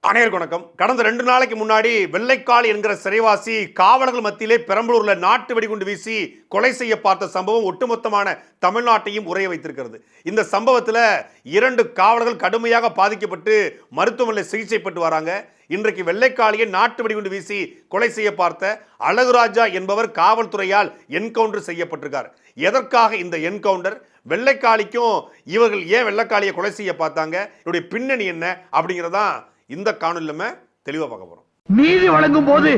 அனைவருக்கும் வணக்கம். கடந்த 2 நாளைக்கு முன்னாடி வெள்ளைக்காளி என்கிற சிறைவாசி காவலர்கள் மத்தியிலே பெரம்பலூர்ல நாட்டு வெடிகுண்டு வீசி கொலை செய்ய பார்த்த சம்பவம் ஒட்டுமொத்தமான தமிழ்நாட்டையும் உறைய வைத்திருக்கிறது. இந்த சம்பவத்தில் 2 காவலர்கள் கடுமையாக பாதிக்கப்பட்டு மருத்துவமனையில் சிகிச்சை பெற்று வராங்க. இன்றைக்கு வெள்ளைக்காளியை நாட்டு வெடிகுண்டு வீசி கொலை செய்ய பார்த்த அழகுராஜா என்பவர் காவல்துறையால் என்கவுண்டர் செய்யப்பட்டிருக்கார். எதற்காக இந்த என்கவுண்டர்? வெள்ளைக்காளிக்கும் இவர்கள் ஏன் வெள்ளைக்காளியை கொலை செய்ய பார்த்தாங்க, இவருடைய பின்னணி என்ன அப்படிங்கிறதான் இந்த காணொலியில தெளிவா பார்க்க போறோம். நீதி வழங்கும் போது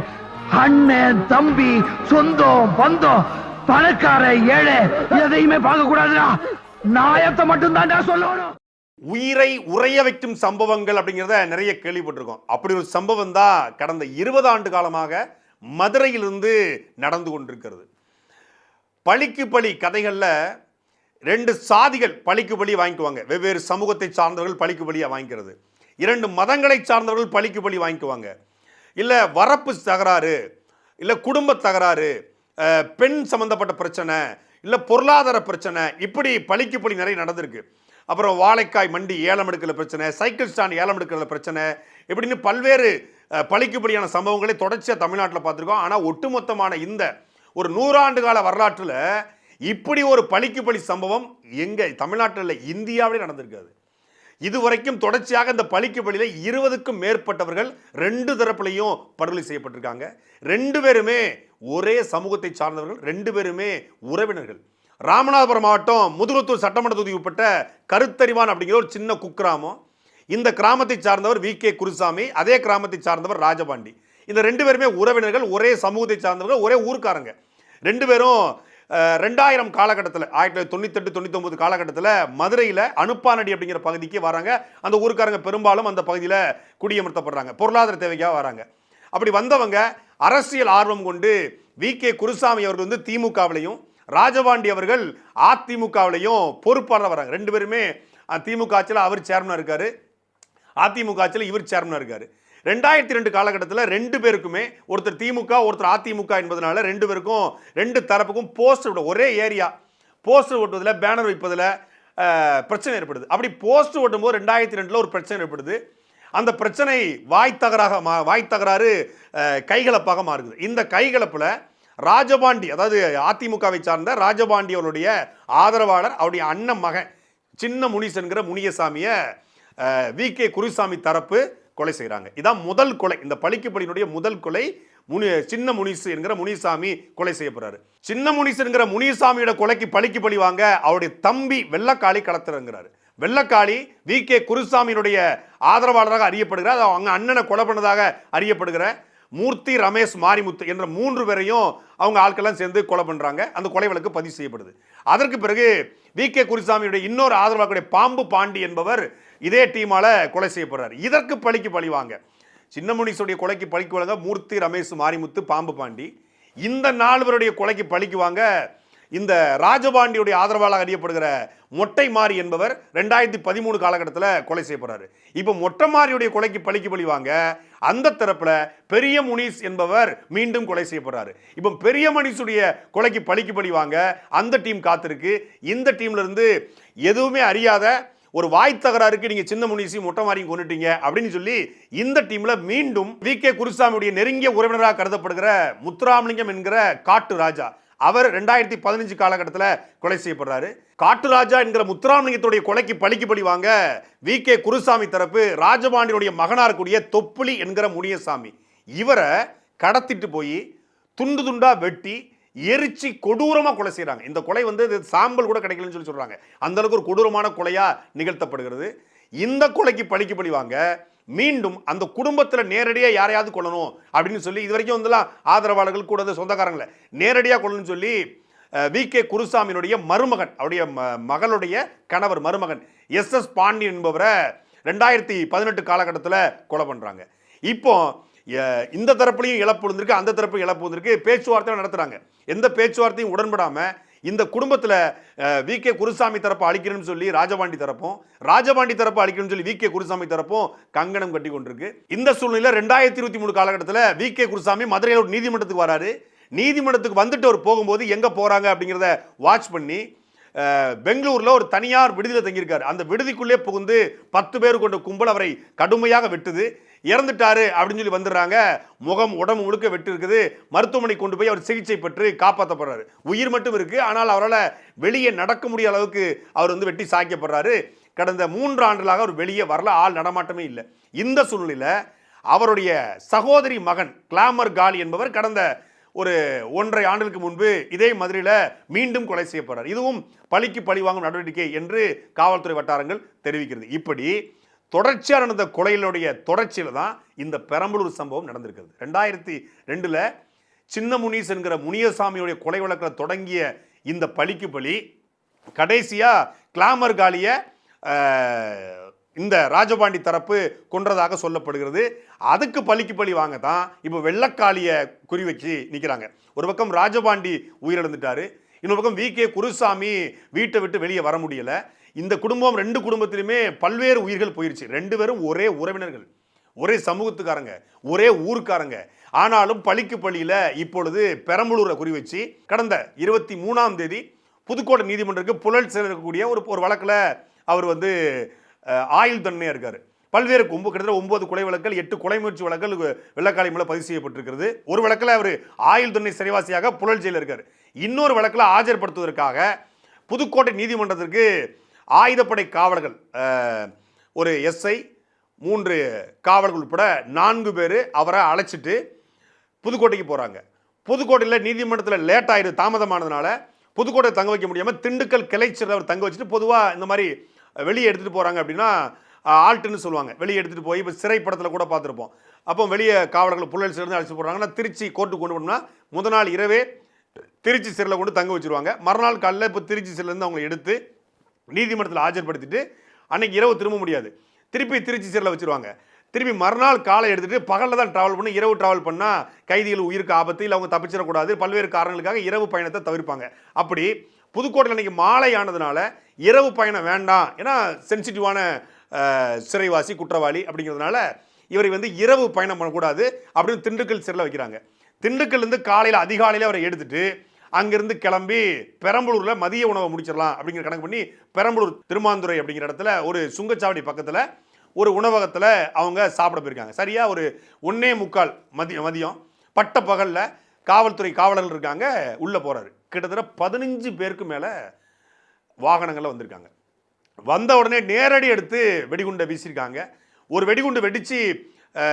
அண்ணன் தம்பி சொந்தம் பந்தம் பணக்கார ஏழை எதையுமே பார்க்க கூடாதுடா, நியாயத்தை மட்டும் தான் சொல்லணும். உயிரை உறைய வைக்கும் சம்பவங்கள் அப்படிங்கிறத நிறைய கேள்விப்பட்டிருக்கோம். அப்படி ஒரு சம்பவம் தான் கடந்த 20 ஆண்டு காலமாக மதுரையிலிருந்து நடந்து கொண்டிருக்கிறது. பழிக்கு பழி கதைகள்ல 2 சாதிகள் பழிக்கு பழி வாங்கிக்குவாங்க. வெவ்வேறு சமூகத்தை சார்ந்தவர்கள் பழிக்கு பழியா வாங்கிக்கிறது. 2 மதங்களை சார்ந்தவர்கள் பழிக்கு பழி வாங்கிக்குவாங்க. இல்லை வரப்பு தகராறு, இல்லை குடும்ப தகராறு, பெண் சம்பந்தப்பட்ட பிரச்சனை, இல்லை பொருளாதார பிரச்சனை, இப்படி பழிக்கு பழி நிறைய நடந்திருக்கு. அப்புறம் வாழைக்காய் மண்டி ஏலம் எடுக்கிற பிரச்சனை, சைக்கிள் ஸ்டாண்ட் ஏலம் எடுக்கிற பிரச்சனை, இப்படின்னு பல்வேறு பழிக்கு பழியான சம்பவங்களை தொடர்ச்சியாக தமிழ்நாட்டில் பார்த்துருக்கோம். ஆனால் ஒட்டுமொத்தமான இந்த ஒரு 100 ஆண்டு கால வரலாற்றில் இப்படி ஒரு பழிக்கு பழி சம்பவம் எங்கே தமிழ்நாட்டில் இல்லை, இந்தியாவிலே நடந்திருக்காது. இதுவரைக்கும் தொடர்ச்சியாக இந்த பழிக்கு பழியில் 20க்கும் மேற்பட்டவர்கள் 2 தரப்புலையும் படுகொலை செய்யப்பட்டிருக்காங்க. 2 பேருமே ஒரே சமூகத்தை சார்ந்தவர்கள், 2 பேருமே உறவினர்கள். ராமநாதபுரம் மாவட்டம் முதுகுளத்தூர் சட்டமன்ற தொகுதி உட்பட்ட கருத்தறிவான் அப்படிங்கிற ஒரு சின்ன குக்கிராமம். இந்த கிராமத்தை சார்ந்தவர் வி.கே. குருசாமி, அதே கிராமத்தை சார்ந்தவர் ராஜபாண்டி. இந்த 2 பேருமே உறவினர்கள், ஒரே சமூகத்தை சார்ந்தவர்கள், ஒரே ஊர்க்காரங்க. 2 பேரும் 2000 காலகட்டத்தில் 1998-99 காலகட்டத்தில் மதுரையில் அனுப்பானடி அப்படிங்கிற பகுதிக்கு வராங்க. அந்த ஊருக்காரங்க பெரும்பாலும் அந்த பகுதியில் குடியமர்த்தப்படுறாங்க, பொருளாதார தேவைக்காக வராங்க. அப்படி வந்தவங்க அரசியல் ஆர்வம் கொண்டு வி.கே. குருசாமி அவர்கள் வந்து திமுகவிலையும், ராஜபாண்டி அவர்கள் அதிமுகவிலையும் பொறுப்பாளர் வராங்க. 2 பேருமே திமுக ஆட்சியில் அவர் சேர்மனாக இருக்காரு, அதிமுக ஆட்சியில் இவர் சேர்மனாக இருக்காரு. 2002 காலகட்டத்தில் 2 பேருக்குமே, ஒருத்தர் திமுக ஒருத்தர் அதிமுக என்பதனால 2 பேருக்கும் 2 தரப்புக்கும் போஸ்டர் ஒரே ஏரியா, போஸ்டர் ஓட்டுவதில் பேனர் வைப்பதில் பிரச்சனை ஏற்படுது. அப்படி போஸ்டர் ஓட்டும்போது 2002 ஒரு பிரச்சனை ஏற்படுது. அந்த பிரச்சனை வாய் தகராறு கைகலப்பாக மாறுது. இந்த கைகலப்பில் ராஜபாண்டி, அதாவது அதிமுகவை சார்ந்த ராஜபாண்டி அவருடைய ஆதரவாளர், அவருடைய அண்ணன் மகன் சின்ன முனிஸ் என்கிற முனியசாமியை வி.கே. குருசாமி தரப்பு கொலை செய்கிறாங்க. இதான் முதல் கொலை. இந்த பழிக்கு பழியினுடைய முதல் கொலை சின்ன முனிசு என்கிற முனிசாமி கொலை செய்யப்படுறாரு. சின்ன முனிசு என்கிற முனிசாமியோட கொலைக்கு பழிக்கு பழி வாங்க அவருடைய தம்பி வெள்ளைக்காளி களத்திறங்குறாரு. வெள்ளைக்காளி வி.கே. குருசாமியினுடைய ஆதரவாளராக அறியப்படுகிறார். அவங்க அண்ணனை கொலை பண்ணதாக அறியப்படுகிற மூர்த்தி, ரமேஷ், மாரிமுத்து என்ற 3 பேரையும் அவங்க ஆட்கள்லாம் சேர்ந்து கொலை பண்ணுறாங்க. அந்த கொலை வழக்கு பதிவு செய்யப்படுது. அதற்கு பிறகு வி.கே. குருசாமியுடைய இன்னொரு ஆதரவாளர்களுடைய பாம்பு பாண்டி என்பவர் இதே டீமால கொலை செய்யப்படுறாரு. இதற்கு பழிக்கு பழி வாங்க சின்ன முனிசுடைய கொலைக்கு பழிக்கு வழங்க மூர்த்தி, ரமேஷ், மாரிமுத்து, பாம்பு பாண்டி, இந்த 4 பேருடைய கொலைக்கு பழிக்கு வாங்க இந்த ராஜபாண்டியுடைய ஆதரவாளர் அறியப்படுகிற மொட்டை மாறி என்பவர் 2013 காலகட்டத்தில் கொலை செய்யப்படுறாரு. இப்போ மொட்டை மாரியுடைய கொலைக்கு பழிக்கு பழி வாங்க அந்த தரப்புல பெரிய முனிஸ் என்பவர் மீண்டும் கொலை செய்யப்படுறாரு. இப்போ பெரிய முனிசுடைய கொலைக்கு பழிக்கு பழி வாங்க அந்த டீம் காத்திருக்கு. இந்த டீம்ல இருந்து எதுவுமே அறியாத ஒரு வாய் தகராறுக்கு நீங்க சின்ன முனிசி மொட்டை மாறியும் கொண்டுட்டீங்க அப்படின்னு சொல்லி இந்த டீம்ல மீண்டும் வி.கே. குருசாமியுடைய நெருங்கிய உறவினராக கருதப்படுகிற முத்துராமலிங்கம் என்கிற காட்டு ராஜா, அவர் 2015 காலகட்டத்தில் கொலை செய்யப்படுறாரு. காட்டு ராஜா என்கிற முத்துராமலிங்கத்துடைய கொலைக்கு பழிக்கு பழி வாங்க வி.கே. குருசாமி தரப்பு ராஜபாண்டியுடைய மகனாக இருக்கக்கூடிய தொப்புளி என்கிற முனியசாமி, இவரை கடத்திட்டு போய் துண்டு துண்டா வெட்டி எரிச்சு கொடூரமாக கொலை செய்கிறாங்க. இந்த கொலை வந்து சாம்பல் கூட கிடைக்கலன்னு சொல்லி சொல்றாங்க. அந்த அளவுக்கு ஒரு கொடூரமான கொலையா நிகழ்த்தப்படுகிறது. இந்த கொலைக்கு பழிக்கு பழி வாங்க மீண்டும் அந்த குடும்பத்தில் நேரடியாக யாரையாவது கொள்ளணும் அப்படின்னு சொல்லி இதுவரைக்கும் வந்துலாம் ஆதரவாளர்கள் கூட சொந்தக்காரங்களை நேரடியாக கொள்ளணும்னு சொல்லி வி.கே. குருசாமியினுடைய மருமகன், அவருடைய மகளுடைய கணவர் மருமகன் எஸ்.எஸ். பாண்டியன் என்பவரை 2018 காலகட்டத்தில் கொலை பண்ணுறாங்க. இப்போ இந்த தரப்புலையும் இழப்பு வந்திருக்கு, அந்த தரப்பு இழப்பு வந்திருக்கு. பேச்சுவார்த்தை நடத்துகிறாங்க. எந்த பேச்சுவார்த்தையும் உடன்படாமல் இந்த குடும்பத்தில் வி.கே. குருசாமி தரப்பு அழிக்கணும்னு சொல்லி ராஜபாண்டி தரப்பு அழிக்கணும்னு சொல்லி வி.கே. குருசாமி தரப்பும் கங்கணம் கட்டி கொண்டிருக்கு. இந்த சூழ்நிலையில் 2023 காலகட்டத்தில் வி.கே. குருசாமி மதுரையில் ஒரு நீதிமன்றத்துக்கு வராரு. நீதிமன்றத்துக்கு வந்துட்டு அவர் போகும்போது எங்கே போகிறாங்க அப்படிங்கிறத வாட்ச் பண்ணி பெங்களூர்ல ஒரு தனியார் விடுதியில் தங்கியிருக்காரு. அந்த விடுதிக்குள்ளே புகுந்து 10 பேர் கொண்ட கும்பல் அவரை கடுமையாக வெட்டுது. இறந்துட்டாரு அப்படின்னு சொல்லி வந்துடுறாங்க. முகம் உடம்பு முழுக்க வெட்டு இருக்குது. மருத்துவமனை கொண்டு போய் அவர் சிகிச்சை பெற்று காப்பாற்றப்படுறாரு. உயிர் மட்டும் இருக்கு, ஆனால் அவரால் வெளியே நடக்க முடிய அளவுக்கு அவர் வந்து வெட்டி சாய்க்கப்படுறாரு. கடந்த 3 ஆண்டுகளாக அவர் வெளியே வரல, ஆள் நடமாட்டமே இல்லை. இந்த சூழ்நிலையில் அவருடைய சகோதரி மகன் கிளாமர் காலி என்பவர் கடந்த ஒரு 1.5 ஆண்டுகளுக்கு முன்பு இதே மதுரையில் மீண்டும் கொலை செய்யப்படுறார். இதுவும் பழிக்கு பழி வாங்கும் நடவடிக்கை என்று காவல்துறை வட்டாரங்கள் தெரிவிக்கிறது. இப்படி தொடர்ச்சியாக நடந்த கொலைகளுடைய தொடர்ச்சியில் தான் இந்த பெரம்பலூர் சம்பவம் நடந்திருக்கிறது. 2002 சின்ன முனீஸ் என்கிற முனியசாமியுடைய கொலை வழக்கில் தொடங்கிய இந்த பழிக்கு பழி கடைசியாக கிளாமர் காலிய இந்த ராஜபாண்டி தரப்பு கொன்றதாக சொல்லப்படுகிறது. அதுக்கு பழிக்கு பழி வாங்க தான் இப்போ வெள்ளக்காளிய குறி வச்சு நிற்கிறாங்க. ஒரு பக்கம் ராஜபாண்டி உயிரிழந்துட்டாரு, இன்னொரு பக்கம் VK குருசாமி வீட்டை விட்டு வெளியே வர முடியல. இந்த குடும்பம் 2 குடும்பத்திலுமே பல்வேறு உயிர்கள் போயிருச்சு. 2 பேரும் ஒரே உறவினர்கள், ஒரே சமூகத்துக்காரங்க, ஒரே ஊருக்காரங்க. ஆனாலும் பழிக்கு பழியில இப்பொழுது பெரம்பலூரை குறி வச்சு கடந்த 23ஆம் தேதி புதுக்கோட்டை நீதிமன்றத்துக்கு புழல் சிறையில் இருக்கக்கூடிய ஒரு வழக்கில் அவர் வந்து ஆயுள் தண்டனையாக இருக்கார். பல்வேறு கிட்டத்தட்ட 9 கொலை வழக்குகள், 8 கொலை முயற்சி வழக்குகள் வெள்ளக்காளி மூலம் பதிவு செய்யப்பட்டிருக்கிறது. ஒரு வழக்கில் அவர் ஆயுள் தண்டனை சிறைவாசியாக புழல் ஜெயிலில் இருக்கார். இன்னொரு வழக்கில் ஆஜர்படுத்துவதற்காக புதுக்கோட்டை நீதிமன்றத்திற்கு ஆயுதப்படை காவலர்கள், ஒரு SI, 3 காவலர்கள் உட்பட 4 பேர் அவரை அழைச்சிட்டு புதுக்கோட்டைக்கு போகிறாங்க. புதுக்கோட்டையில் நீதிமன்றத்தில் லேட் ஆயிடுது, தாமதமானதுனால புதுக்கோட்டை தங்க வைக்க முடியாமல் திண்டுக்கல் கிளைச்சில் அவர் தங்க வச்சுட்டு பொதுவாக இந்த மாதிரி வெளியே எடுத்துகிட்டு போகிறாங்க அப்படின்னா ஆல்ட்டுன்னு சொல்லுவாங்க. வெளியே எடுத்துகிட்டு போய் இப்போ சிறைப்படத்தில் கூட பார்த்துருப்போம். அப்போ வெளியே காவலர்கள் புழல் சிறைந்து அழைச்சி போடுறாங்கன்னா திருச்சி கோர்ட்டுக்கு கொண்டு போனோம்னா முதல் நாள் இரவே திருச்சி சிறையில் கொண்டு தங்க வச்சுருவாங்க. மறுநாள் காலையில் இப்போ திருச்சி சிறையிலேருந்து அவங்களை எடுத்து நீதிமன்றத்தில் ஆஜர்படுத்திட்டு அன்னைக்கு இரவு திரும்ப முடியாது, திருப்பி திருச்சி சிறையில் வச்சுருவாங்க. திருப்பி மறுநாள் காலை எடுத்துகிட்டு பகலில் தான் ட்ராவல் பண்ணி இரவு ட்ராவல் பண்ணால் கைதிகள் உயிருக்கு ஆபத்து, இல்லை அவங்க தப்பிச்சிடக்கூடாது, பல்வேறு காரணங்களுக்காக இரவு பயணத்தை தவிர்ப்பாங்க. அப்படி புதுக்கோட்டையில் அன்றைக்கி மாலை ஆனதுனால இரவு பயணம் வேண்டாம், ஏன்னா சென்சிட்டிவான சிறைவாசி குற்றவாளி அப்படிங்கிறதுனால இவரை வந்து இரவு பயணம் பண்ணக்கூடாது அப்படின்னு திண்டுக்கல் சிறையில் வைக்கிறாங்க. திண்டுக்கல்லேருந்து காலையில் அதிகாலையில் அவரை எடுத்துட்டு அங்கேருந்து கிளம்பி பெரம்பலூரில் மதிய உணவை முடிச்சிடலாம் அப்படிங்கிற கணக்கு பண்ணி பெரம்பலூர் திருமாந்துறை அப்படிங்கிற இடத்துல ஒரு சுங்கச்சாவடி பக்கத்தில் ஒரு உணவகத்தில் அவங்க சாப்பிட போயிருக்காங்க. சரியாக ஒரு 1:45 மதியம் பட்ட பகலில் காவல்துறை காவலர்கள் இருக்காங்க, உள்ளே போகிறாரு. கிட்டத்தட்ட 15 பேருக்கு மேலே வாகனங்களில் வந்திருக்காங்க. வந்த உடனே நேரடி எடுத்து வெடிகுண்டை வீசியிருக்காங்க. ஒரு வெடிகுண்டு வெடித்து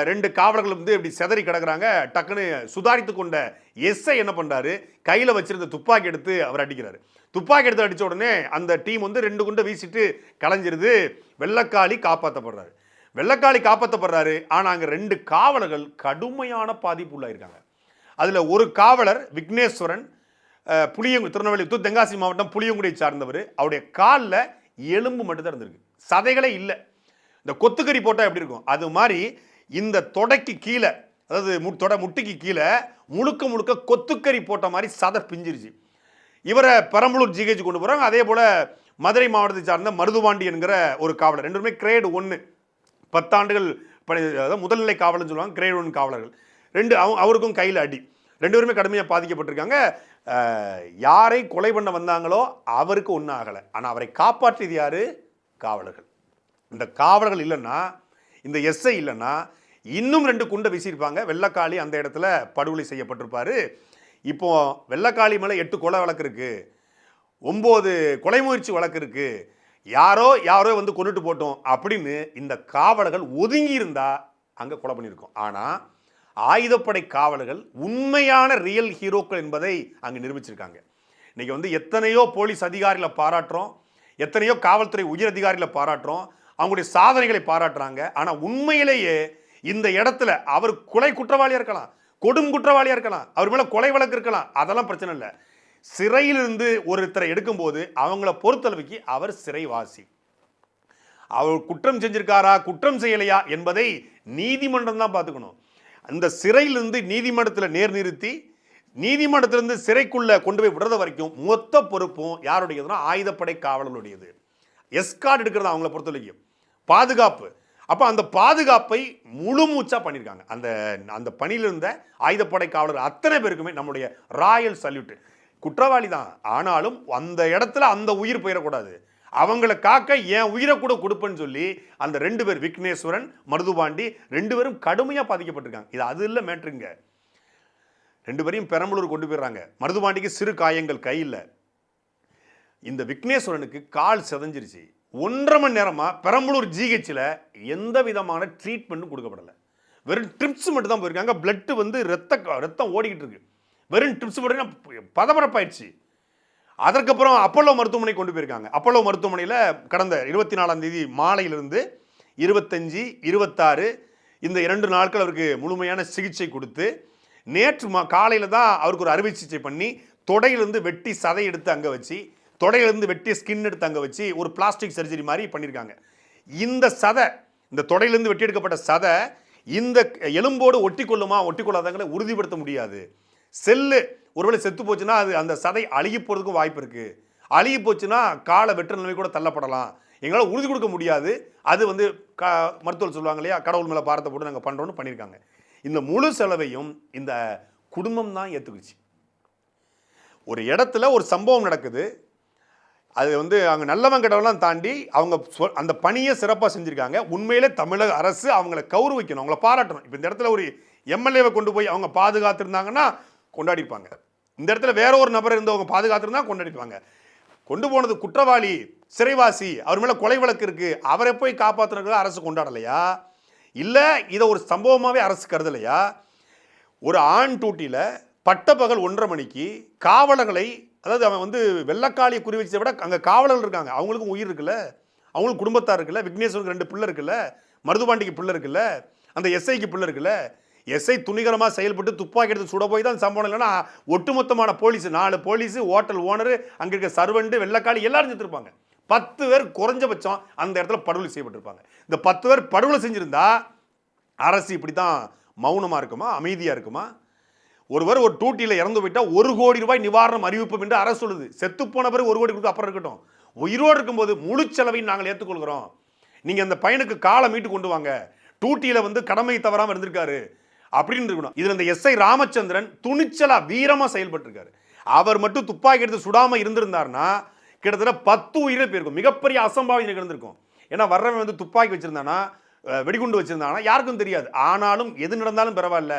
2 காவலர்கள் வந்து இப்படி செதறி கிடக்குறாங்க. டக்குன்னு சுதாரித்து கொண்ட SI என்ன பண்ணுறாரு, கையில் வச்சிருந்த துப்பாக்கி எடுத்து அவர் அடிக்கிறாரு. துப்பாக்கி எடுத்து அடித்த உடனே அந்த டீம் வந்து 2 குண்டை வீசிட்டு கலைஞ்சிருது. வெள்ளக்காளி காப்பாற்றப்படுறாரு. வெள்ளக்காளி காப்பாற்றப்படுறாரு. ஆனால் அங்கே 2 காவலர்கள் கடுமையான பாதிப்பு உள்ளாயிருக்காங்க. அதில் ஒரு காவலர் விக்னேஸ்வரன், திருநெல்வேலி தென்காசி மாவட்டம் புளியங்குடியை சார்ந்தவர். அவருடைய காலில் எலும்பு மட்டும்தான் இருந்திருக்கு, சதைகளே இல்லை. இந்த கொத்துக்கறி போட்டால் எப்படி இருக்கும் அது மாதிரி இந்த தொடைக்கு கீழே, அதாவது முட்டிக்கு கீழே முழுக்க முழுக்க கொத்துக்கறி போட்ட மாதிரி சதை பிஞ்சிருச்சு. இவரை பெரம்பலூர் GH கொண்டு போகிறாங்க. அதே போல் மதுரை மாவட்டத்தை சார்ந்த மருதுபாண்டி என்கிற ஒரு காவலர், 2 பேருமே கிரேடு 1, 10 ஆண்டுகள் அதாவது முதல்நிலை காவலர்னு சொல்லுவாங்க, கிரேடு 1 காவலர்கள். அவருக்கும் கையில் அடி. 2 பேருமே கடுமையாக பாதிக்கப்பட்டிருக்காங்க. யாரை கொலை பண்ண வந்தாங்களோ அவருக்கு ஒன்றும் ஆகலை, ஆனால் அவரை காப்பாற்றியது யாரு? காவலர்கள். இந்த காவலர்கள் இல்லைன்னா, இந்த SI இல்லைன்னா இன்னும் 2 குண்டை வீசியிருப்பாங்க. வெள்ளக்காளி அந்த இடத்துல படுகொலை செய்யப்பட்டிருப்பாரு. இப்போ வெள்ளக்காளி மேலே 8 கொலை வழக்கு இருக்கு, 9 கொலை முயற்சி வழக்கு இருக்கு. யாரோ வந்து கொண்டுட்டு போட்டோம் அப்படின்னு இந்த காவலர்கள் ஒதுங்கி இருந்தா அங்கே கொலை பண்ணியிருக்கோம். ஆனால் ஆயுதப்படை காவலர்கள் உண்மையான ரியல் ஹீரோக்கள் என்பதை அங்கே நிரூபிச்சிருக்காங்க. இன்னைக்கு வந்து எத்தனையோ போலீஸ் அதிகாரிகளை பாராட்டுறோம், எத்தனையோ காவல்துறை உயர் அதிகாரிகளை பாராட்டுறோம், அவங்களுடைய சாதனைகளை பாராட்டுறாங்க. ஆனால் உண்மையிலேயே இந்த இடத்துல அவர் கொலை குற்றவாளியாக இருக்கலாம், கொடும் குற்றவாளியாக இருக்கலாம், அவர் மேலே கொலை வழக்கு இருக்கலாம், அதெல்லாம் பிரச்சனை இல்லை. சிறையிலிருந்து ஒருத்தரை எடுக்கும்போது அவங்கள பொறுத்தளவுக்கு அவர் சிறைவாசி. அவர் குற்றம் செஞ்சிருக்காரா குற்றம் செய்யலையா என்பதை நீதிமன்றம் தான் பார்த்துக்கணும். அந்த சிறையிலிருந்து நீதிமன்றத்தில் நிறுத்தி நீதிமன்றத்திலிருந்து சிறைக்குள்ள கொண்டு போய் விடுறது வரைக்கும் மொத்த பொறுப்பும் யாருடையதுன்னா ஆயுதப்படை காவலர்களுடையது. எஸ்கார்ட் எடுக்கிறது அவங்கள பொறுத்த வரைக்கும் பாதுகாப்பு. அப்போ அந்த பாதுகாப்பை முழு மூச்சா பண்ணியிருக்காங்க. அந்த பணியில் இருந்த ஆயுதப்படை காவலர் அத்தனை பேருக்குமே நம்முடைய ராயல் சல்யூட். குற்றவாளி தான். ஆனாலும் அந்த இடத்துல அந்த உயிர் போயிடக்கூடாது. அவங்களை காக்க என் உயிரை கூட கொடுப்பேன்னு சொல்லி அந்த 2 பேர் விக்னேஸ்வரன், மருதுபாண்டி 2 பேரும் கடுமையாக பாதிக்கப்பட்டிருக்காங்க. இது அது இல்லை மேட்ருங்க. 2 பேரையும் பெரம்பலூர் கொண்டு போயிடுறாங்க. மருதுபாண்டிக்கு சிறு காயங்கள் கையில். இந்த விக்னேஸ்வரனுக்கு கால் செதஞ்சிருச்சு. 1.5 மணி நேரமாக பெரம்பலூர் ஜிஹெச்சில் எந்த விதமான ட்ரீட்மெண்ட்டும் கொடுக்கப்படலை. வெறும் ட்ரிப்ஸ் மட்டும் தான் போயிருக்காங்க. பிளட்டு வந்து ரத்தம் ஓடிக்கிட்டு இருக்கு. வெறும் ட்ரிப்ஸ் போட்டு பதபரப்பாயிடுச்சு. அதற்கப்புறம் அப்பல்லோ மருத்துவமனை கொண்டு போயிருக்காங்க. அப்பல்லோ மருத்துவமனையில் கடந்த 24ஆம் தேதி மாலையிலிருந்து 25, 26 இந்த 2 நாட்கள் அவருக்கு முழுமையான சிகிச்சை கொடுத்து நேற்று காலையில் தான் அவருக்கு ஒரு அறுவை சிகிச்சை பண்ணி தொடையிலிருந்து வெட்டி சதை எடுத்து அங்கே வச்சு, தொடையிலிருந்து வெட்டி ஸ்கின் எடுத்து அங்கே வச்சு ஒரு பிளாஸ்டிக் சர்ஜரி மாதிரி பண்ணியிருக்காங்க. இந்த சதை, இந்த தொடையிலிருந்து வெட்டி எடுக்கப்பட்ட சதை இந்த எலும்போடு ஒட்டி கொள்ளுமா ஒட்டி கொள்ளாதங்களை உறுதிப்படுத்த முடியாது. செல்லு ஒருவேளை செத்து போச்சுன்னா அது அந்த சதை அழுகி போகிறதுக்கும் வாய்ப்பு இருக்குது. அழுகி போச்சுன்னா காலை வெற்ற நிலைமை கூட தள்ளப்படலாம். எங்களால் உறுதி கொடுக்க முடியாது. அது வந்து மருத்துவர் சொல்லுவாங்க இல்லையா, கடவுள் மேலே பாரத்தை போட்டு நாங்கள் பண்ணுறோன்னு பண்ணியிருக்காங்க. இந்த முழு செலவையும் இந்த குடும்பம் தான் ஏற்றுக்குச்சு. ஒரு இடத்துல ஒரு சம்பவம் நடக்குது. அது வந்து அங்கே நல்லவன் கெட்டவெல்லாம் தாண்டி அவங்க அந்த பணியை சிறப்பாக செஞ்சுருக்காங்க. உண்மையிலே தமிழக அரசு அவங்கள கௌரவிக்கணும், அவங்கள பாராட்டணும். இப்போ இந்த இடத்துல ஒரு எம்எல்ஏவை கொண்டு போய் அவங்க பாதுகாத்துருந்தாங்கன்னா கொண்டாடிப்பாங்க. இந்த இடத்துல வேற ஒரு நபர் இருந்தவங்க பாதுகாத்துருந்தா கொண்டாடிப்பாங்க. கொண்டு போனது குற்றவாளி, சிறைவாசி, அவர் மேலே கொலை வழக்கு இருக்கு, அவரை போய் காப்பாற்றுறது அரசு கொண்டாடலையா? இல்லை இதை ஒரு சம்பவமாகவே அரசு கருதலையா? ஒரு ஆண் டூட்டியில் பட்டப்பகல் 1:30 மணிக்கு காவலர்களை, அதாவது அவன் வந்து வெள்ளக்காளியை குறி வச்சதை விட அங்கே காவலர்கள் இருக்காங்க, அவங்களுக்கும் உயிர் இருக்குல்ல, அவங்களுக்கு குடும்பத்தார் இருக்குல்ல, விக்னேஸ்வருக்கு 2 பிள்ளை இருக்குல்ல, மருதுபாண்டிக்கு பிள்ளை இருக்குல்ல, அந்த எஸ்ஐக்கு பிள்ளை இருக்குல்ல. எஸ்ஐ துணிகரமாக செயல்பட்டு துப்பாக்கி எடுத்து சுட போய் தான் சம்பவம். இல்லைன்னா ஒட்டுமொத்தமான போலீஸ், 4 போலீஸ், ஹோட்டல் ஓனர், அங்கே இருக்க சர்வெண்ட், வெள்ளக்காளி எல்லாரும் செத்துருப்பாங்க. 10 பேர் குறைஞ்சபட்சம் அந்த இடத்துல படுகொலை செய்யப்பட்டிருப்பாங்க. இந்த 10 பேர் படுகொலை செஞ்சிருந்தா அரசு இப்படி தான் மௌனமாக இருக்குமா, அமைதியாக இருக்குமா? ஒருவர் ஒரு டூட்டியில் இறந்து போயிட்டா 1 கோடி ரூபாய் நிவாரணம் அறிவிப்போம் என்று அரசு சொல்லுது. செத்து போன பிறகு 1 கோடி கொடுத்து அப்புறம் இருக்கட்டும். உயிரோடு இருக்கும்போது முழு செலவையும் நாங்கள் ஏற்றுக்கொள்கிறோம். நீங்கள் அந்த பையனுக்கு காலை மீட்டு கொண்டு வாங்க, டூட்டியில் வந்து கடமை தவறாமல் இருந்திருக்காரு அப்படின்னு இருக்கணும். இதில் இந்த எஸ்ஐ ராமச்சந்திரன் துணிச்சலா வீரமாக செயல்பட்டிருக்காரு. அவர் மட்டும் துப்பாக்கி எடுத்து சுடாமல் இருந்திருந்தாருன்னா கிட்டத்தட்ட 10 உயிரே போயிருக்கும். மிகப்பெரிய அசம்பாவிதம் நிகழ்ந்திருக்கும். ஏன்னா வர்றவன் வந்து துப்பாக்கி வச்சிருந்தானா, வெடிகுண்டு வச்சிருந்தானா யாருக்கும் தெரியாது. ஆனாலும் எது நடந்தாலும் பரவாயில்ல,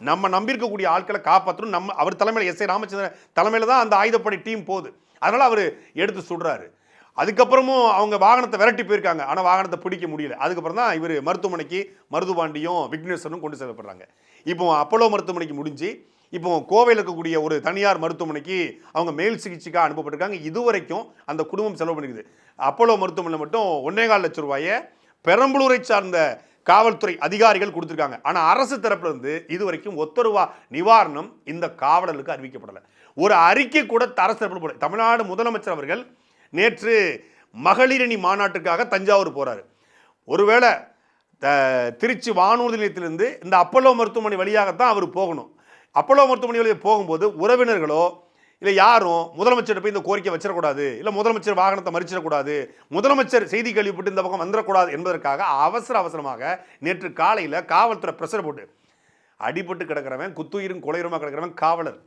நம்ம நம்பியிருக்கக்கூடிய ஆட்களை காப்பாற்றணும். அவர் தலைமையில், எஸ்ஐ ராமச்சந்திரன் தலைமையில் தான் அந்த ஆயுதப்படை டீம் போகுது. அதனால் அவர் எடுத்து சுடுறாரு. அதுக்கப்புறமும் அவங்க வாகனத்தை விரட்டி போயிருக்காங்க, ஆனால் வாகனத்தை பிடிக்க முடியல. அதுக்கப்புறம் தான் இவர் மருத்துவமனைக்கு மருதுபாண்டியும் விக்னேஸ்வரனும் கொண்டு செல்லப்படுறாங்க. இப்போ அப்போலோ மருத்துவமனைக்கு முடிஞ்சு இப்போ கோவையில் இருக்கக்கூடிய ஒரு தனியார் மருத்துவமனைக்கு அவங்க மேல் சிகிச்சைக்காக அனுப்பப்பட்டிருக்காங்க. இதுவரைக்கும் அந்த குடும்பம் செலவு பண்ணிக்குது. அப்போலோ மருத்துவமனையில் மட்டும் 1.25 லட்சம் ரூபாயை பெரம்பலூரை சார்ந்த காவல்துறை அதிகாரிகள் கொடுத்துருக்காங்க. ஆனால் அரசு தரப்புல இருந்து இதுவரைக்கும் ₹1 நிவாரணம் இந்த காவலர்களுக்கு அறிவிக்கப்படலை. ஒரு அறிக்கை கூட அரசு தரப்புல போடல. தமிழ்நாடு முதலமைச்சர் அவர்கள் நேற்று மகளிரணி மாநாட்டுக்காக தஞ்சாவூர் போறாரு. ஒருவேளை திருச்சி வானூர்தி நிலையத்திலிருந்து இந்த அப்போலோ மருத்துவமனை வழியாகத்தான் அவர் போகணும். அப்போலோ மருத்துவமனை வழியாக போகும்போது உறவினர்களோ இல்லை யாரும் முதலமைச்சர் போய் இந்த கோரிக்கை வச்சிடக்கூடாது, இல்லை முதலமைச்சர் வாகனத்தை மறிச்சிடக்கூடாது, முதலமைச்சர் செய்தி கேள்விப்பட்டு இந்த பக்கம் வந்துடக்கூடாது என்பதற்காக அவசரமாக நேற்று காலையில் காவல்துறை பிரஷர் போட்டு அடிபட்டு கிடக்கிறவன், குத்துயிரும் கொலையுமா கிடக்கிறவன் காவலர்,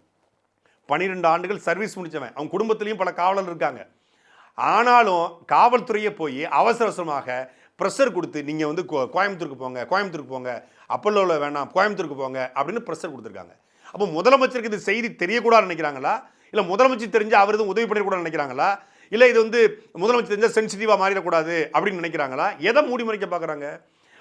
12 ஆண்டுகள் சர்வீஸ் முடிச்சவன், அவங்க குடும்பத்திலையும் பல காவலர் இருக்காங்க. ஆனாலும் காவல்துறையை போய் அவசரமாக ப்ரெஷர் கொடுத்து நீங்கள் வந்து கோயம்புத்தூருக்கு போங்க, அப்பல்லோவில் வேணாம் கோயம்புத்தூருக்கு போங்க அப்படின்னு ப்ரெஷர் கொடுத்துருக்காங்க. அப்போ முதலமைச்சருக்கு இது செய்தி தெரியக்கூடாது நினைக்கிறாங்களா, இல்லை முதலமைச்சர் தெரிஞ்சு அவர் எதுவும் உதவி பண்ணிடக்கூடாது நினைக்கிறாங்களா, இல்லை இது வந்து முதலமைச்சர் தெரிஞ்சால் சென்சிட்டிவாக மாறிடக்கூடாது அப்படின்னு நினைக்கிறாங்களா? எதை மூடி மறைக்க பார்க்குறாங்க?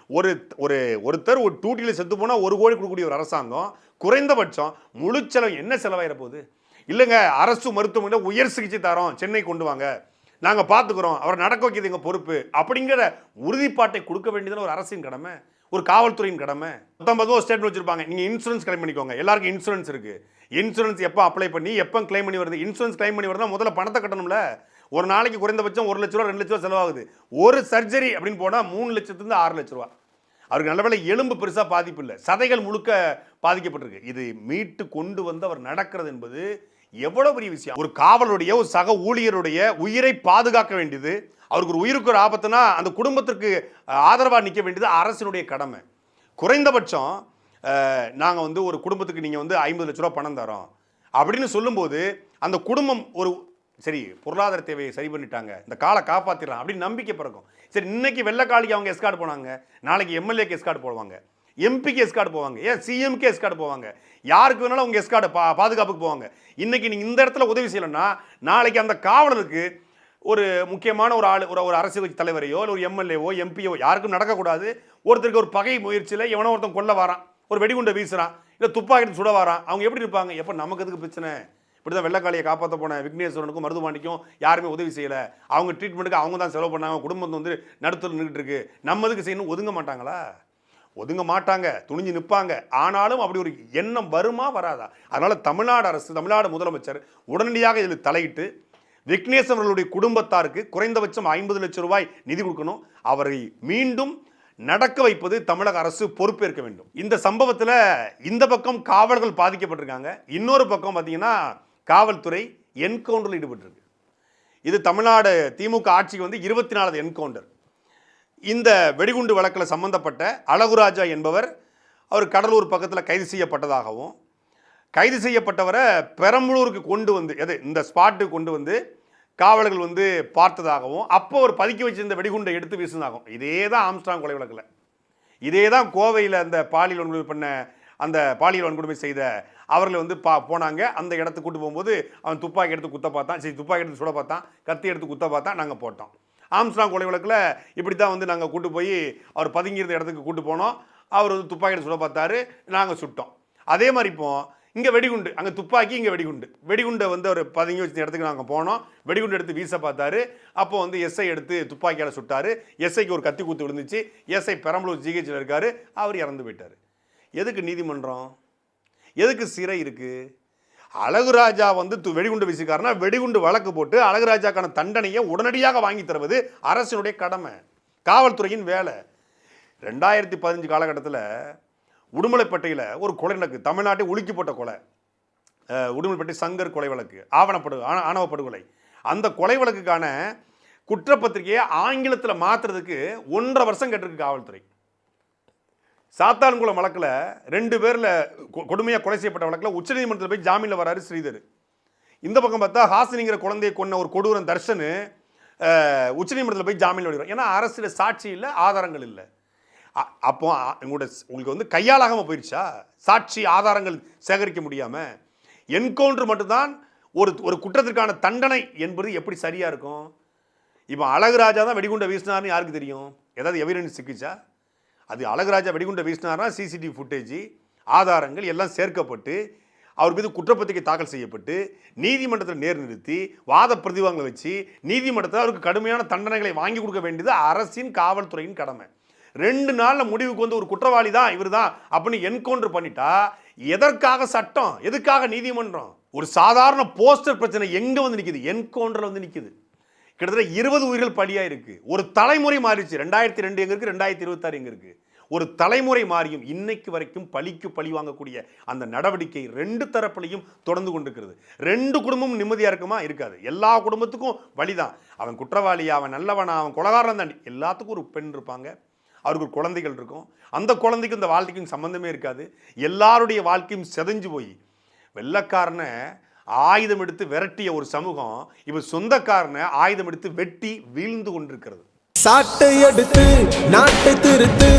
ஒருத்தர் ஒரு டூட்டியில் செத்து போனால் 1 கோடி கொடுக்கக்கூடிய ஒரு அரசாங்கம் குறைந்தபட்சம் முழு செலவு என்ன செலவாயிட போகுது? இல்லைங்க அரசு மருத்துவமனையில் உயர் சிகிச்சை தரோம், சென்னை கொண்டு வாங்க, நாங்கள் பார்த்துக்குறோம், அவரை நடக்க வைக்கிறது எங்கள் பொறுப்பு அப்படிங்கிற உறுதிப்பாட்டை கொடுக்க வேண்டியதுன்னு ஒரு அரசின் கடமை, ஒரு காவல்துறையின் கடமை. 19 ஸ்டேட்மெண்ட் வச்சிருப்பாங்க, நீங்கள் இன்சூரன்ஸ் கிளைம் பண்ணிக்கோங்க, எல்லாருக்கும் இன்சூரன்ஸ் இருக்கு, இன்சூரன்ஸ் எப்போ அப்ளை பண்ணி எப்போ கிளைம் பண்ணி வருது, இன்சூரன்ஸ் கிளைம் பண்ணி வருதுன்னா முதல்ல பணத்தை கட்டணும்ல. ஒரு நாளைக்கு குறைந்தபட்சம் 1 லட்ச ரூபா 2 லட்ச ரூபா செலவாகுது. ஒரு சர்ஜரி அப்படின்னு போனால் 3 லட்சத்துலேருந்து 6 லட்ச ரூபா. அவருக்கு நல்ல வேளை எலும்பு பெருசாக பாதிப்பு இல்லை, சதைகள் முழுக்க பாதிக்கப்பட்டிருக்கு. இது மீட்டு கொண்டு வந்து அவர் நடக்கிறது என்பது எவ்வளவு பெரிய விஷயம். ஒரு காவலுடைய, ஒரு சக ஊழியருடைய உயிரை பாதுகாக்க வேண்டியது, அவருக்கு ஒரு உயிருக்கு ஒரு ஆபத்துனா அந்த குடும்பத்திற்கு ஆதரவாக நிற்க வேண்டியது அரசினுடைய கடமை. குறைந்தபட்சம் நாங்கள் வந்து ஒரு குடும்பத்துக்கு நீங்கள் வந்து 50 லட்ச ரூபா பணம் தரோம் அப்படின்னு சொல்லும்போது அந்த குடும்பம் ஒரு சரி பொருளாதார தேவையை சரி பண்ணிட்டாங்க, இந்த காலை காப்பாற்றிடலாம் அப்படின்னு நம்பிக்கை பிறக்கும். சரி இன்னைக்கு வெள்ளக்காளிக்கு அவங்க எஸ்கார்டு போனாங்க, நாளைக்கு எம்எல்ஏக்கு எஸ்கார்டு போடுவாங்க, எம்பிக்கு எஸ்கார்டு போவாங்க, ஏன் சிஎம்க்கு எஸ்கார்டு போவாங்க, யாருக்கு வேணாலும் அவங்க எஸ்கார்டு பாதுகாப்புக்கு போவாங்க. இன்னைக்கு நீங்கள் இந்த இடத்துல உதவி செய்யலைன்னா நாளைக்கு அந்த காவலருக்கு ஒரு முக்கியமான ஒரு ஆள் ஒரு அரசியல் கட்சி தலைவரையோ இல்லை ஒரு எம்எல்ஏவோ எம்பியோ யாருக்கும் நடக்கக்கூடாது. ஒருத்தருக்கு ஒரு பகை முயற்சியில் எவனோ ஒருத்தன் கொல்ல வரான், ஒரு வெடிகுண்டை வீசுறான், இல்லை துப்பாக்கி சுட வரான், அவங்க எப்படி இருப்பாங்க? எப்போ நமக்கு எதுக்கு பிரச்சனை? இப்படி தான் வெள்ளக்காளியை காப்பாற்ற போன விக்னேஸ்வரனுக்கும் மருதுபாண்டிக்கும் யாருமே உதவி செய்யலை, அவங்க ட்ரீட்மெண்ட்டுக்கு அவங்க தான் செலவு பண்ணாங்க, குடும்பத்தை வந்து நடுத்தல் நின்றுட்டு இருக்கு, நம்ம எதுக்கு செய்யணும்? ஒதுங்க மாட்டாங்களா? ஒதுங்க மாட்டாங்க, துணிஞ்சு நிற்பாங்க. ஆனாலும் அப்படி ஒரு எண்ணம் வருமா வராதா? அதனால தமிழ்நாடு அரசு, தமிழ்நாடு முதலமைச்சர் உடனடியாக இதில் தலையிட்டு விக்னேஸ்வரன் அவர்களுடைய குடும்பத்தாருக்கு குறைந்தபட்சம் 50 லட்சம் ரூபாய் நிதி கொடுக்கணும். அவரை மீண்டும் நடக்க வைப்பது தமிழக அரசு பொறுப்பேற்க வேண்டும். இந்த சம்பவத்தில் இந்த பக்கம் காவலர்கள் பாதிக்கப்பட்டிருக்காங்க, இன்னொரு பக்கம் பார்த்தீங்கன்னா காவல்துறை என்கவுண்டரில் ஈடுபட்டிருக்கு. இது தமிழ்நாடு திமுக ஆட்சிக்கு வந்து 24வது என்கவுண்டர். இந்த வெடிகுண்டு வழக்கில் சம்பந்தப்பட்ட அழகுராஜா என்பவர் அவர் கடலூர் பக்கத்தில் கைது செய்யப்பட்டதாகவும், கைது செய்யப்பட்டவரை பெரம்பலூருக்கு கொண்டு வந்து இந்த ஸ்பாட்டுக்கு கொண்டு வந்து காவலர்கள் வந்து பார்த்ததாகவும், அப்போ ஒரு பதுக்கி வச்சிருந்த வெடிகுண்டை எடுத்து வீசினதாகவும். இதே தான் ஆம்ஸ்ட்ராங் கொலை வழக்கில், இதே தான் கோவையில் அந்த பாலியல் வன்கொடுமை பண்ண அந்த பாலியல் வன்கொடுமை செய்த அவர்களை வந்து போனாங்க. அந்த இடத்துக்கு கூட்டு போகும்போது அவன் துப்பாக்கி எடுத்து குத்த பார்த்தான், சரி துப்பாக்கி எடுத்து சுட பார்த்தான், கத்தி எடுத்து குத்த பார்த்தான், நாங்கள் போட்டோம். ஆம்ஸ்ட்ராங் கொலை வழக்கில் இப்படி தான் வந்து நாங்கள் கூட்டு போய் அவர் பதுங்கியிருந்த இடத்துக்கு கூட்டு போனோம், அவர் வந்து துப்பாக்கி எடுத்து சுட பார்த்தாரு, நாங்கள் சுட்டோம். அதே மாதிரி இப்போ இங்கே வெடிகுண்டு, அங்கே துப்பாக்கி, இங்கே வெடிகுண்டை வந்து அவர் பதுங்கி வச்ச இடத்துக்கு நாங்கள் போனோம், வெடிகுண்டு எடுத்து வீச பார்த்தாரு, அப்போ வந்து எஸ்ஐ எடுத்து துப்பாக்கியால் சுட்டார், எஸ்ஐக்கு ஒரு கத்தி குத்து விழுந்துச்சு, எஸ்ஐ பெரம்பலூர் ஜிஹெச்சில் இருக்கார், அவர் இறந்து போயிட்டார். எதுக்கு நீதிமன்றம்? எதுக்கு சிறை இருக்குது? அழகுராஜா வந்து வெடிகுண்டு வீசிக்காரனா வெடிகுண்டு வழக்கு போட்டு அழகுராஜாக்கான தண்டனையை உடனடியாக வாங்கி தருவது அரசினுடைய கடமை, காவல்துறையின் வேலை. 2015 காலகட்டத்தில் உடுமலைப்பேட்டையில் ஒரு கொலை நடக்குது, தமிழ்நாட்டை உலுக்கி போட்ட கொலை, உடுமலைப்பேட்டை சங்கர் கொலை வழக்கு, ஆணவ படுகொலை. அந்த கொலை வழக்குக்கான குற்றப்பத்திரிகையை ஆங்கிலத்தில் மாற்றுறதுக்கு 1.5 வருஷம் கேட்டிருக்கு காவல்துறை. சாத்தான்குளம் வழக்கில் 2 பேரில் கொடுமையாக கொலை செய்யப்பட்ட வழக்கில் உச்சநீதிமன்றத்தில் போய் ஜாமீனில் வராரு ஸ்ரீதர். இந்த பக்கம் பார்த்தா ஹாசினிங்கிற குழந்தையை கொன்ன ஒரு கொடூரன் தர்ஷன் உச்சநீதிமன்றத்தில் போய் ஜாமீனில் வருவார். ஏன்னா அரசியல் சாட்சி இல்லை, ஆதாரங்கள் இல்லை. அப்போ உங்களுக்கு வந்து கையாளாகாமல் போயிடுச்சா? சாட்சி ஆதாரங்கள் சேகரிக்க முடியாமல் என்கவுண்டர் மட்டும்தான் ஒரு குற்றத்திற்கான தண்டனை என்பது எப்படி சரியாக இருக்கும்? இப்போ அழகுராஜா தான் வெடிகுண்டை வீசினார்னு யாருக்கு தெரியும்? ஏதாவது எவிடன்ஸ் சிக்கிச்சா? அது அழகுராஜா வெடிகுண்டை வீசினார்னா சிசிடிவி ஃபுட்டேஜ் ஆதாரங்கள் எல்லாம் சேர்க்கப்பட்டு அவர் மீது குற்றப்பத்திரிகை தாக்கல் செய்யப்பட்டு நீதிமன்றத்தில் நேர் நிறுத்தி வாத பிரதிவாதங்களை வச்சு நீதிமன்றத்தில் அவருக்கு கடுமையான தண்டனைகளை வாங்கி கொடுக்க வேண்டியது அரசின் காவல்துறையின் கடமை. 2 நாளில் முடிவுக்கு வந்து ஒரு குற்றவாளி தான் இவர் தான் அப்படின்னு என்கவுண்டர் பண்ணிட்டா எதற்காக சட்டம், எதுக்காக நீதிமன்றம்? ஒரு சாதாரண போஸ்டர் பிரச்சனை எங்கே வந்து நிற்குது? என்கவுண்டரில் வந்து நிற்குது. கிட்டத்தட்ட 20 உயிர்கள் பலியாக இருக்கு. ஒரு தலைமுறை மாறிச்சு. 2002 எங்க இருக்கு, 2026 எங்க இருக்கு? ஒரு தலைமுறை மாறியும் இன்னைக்கு வரைக்கும் பழிக்கு பழி வாங்கக்கூடிய அந்த நடவடிக்கை 2 தரப்புலையும் தொடர்ந்து கொண்டிருக்கிறது. 2 குடும்பமும் நிம்மதியாக இருக்குமா? இருக்காது. எல்லா குடும்பத்துக்கும் வழிதான். அவன் குற்றவாளியா, அவன் நல்லவனா, அவன் கொலகாரன் தாண்டி எல்லாத்துக்கும் ஒரு பெண் இருப்பாங்க, அவருக்கு ஒரு குழந்தைகள் இருக்கும். அந்த குழந்தைக்கும் இந்த வாழ்க்கைக்கும் சம்பந்தமே இருக்காது. எல்லாருடைய வாழ்க்கையும் செதஞ்சு போய் வெள்ளக்காரனை ஆயுதம் எடுத்து விரட்டிய ஒரு சமூகம் இப்ப சொந்தக்காரனை ஆயுதம் எடுத்து வெட்டி வீழ்ந்து கொண்டிருக்கிறது. சாட்டை எடுத்து நாட்டை திருத்து,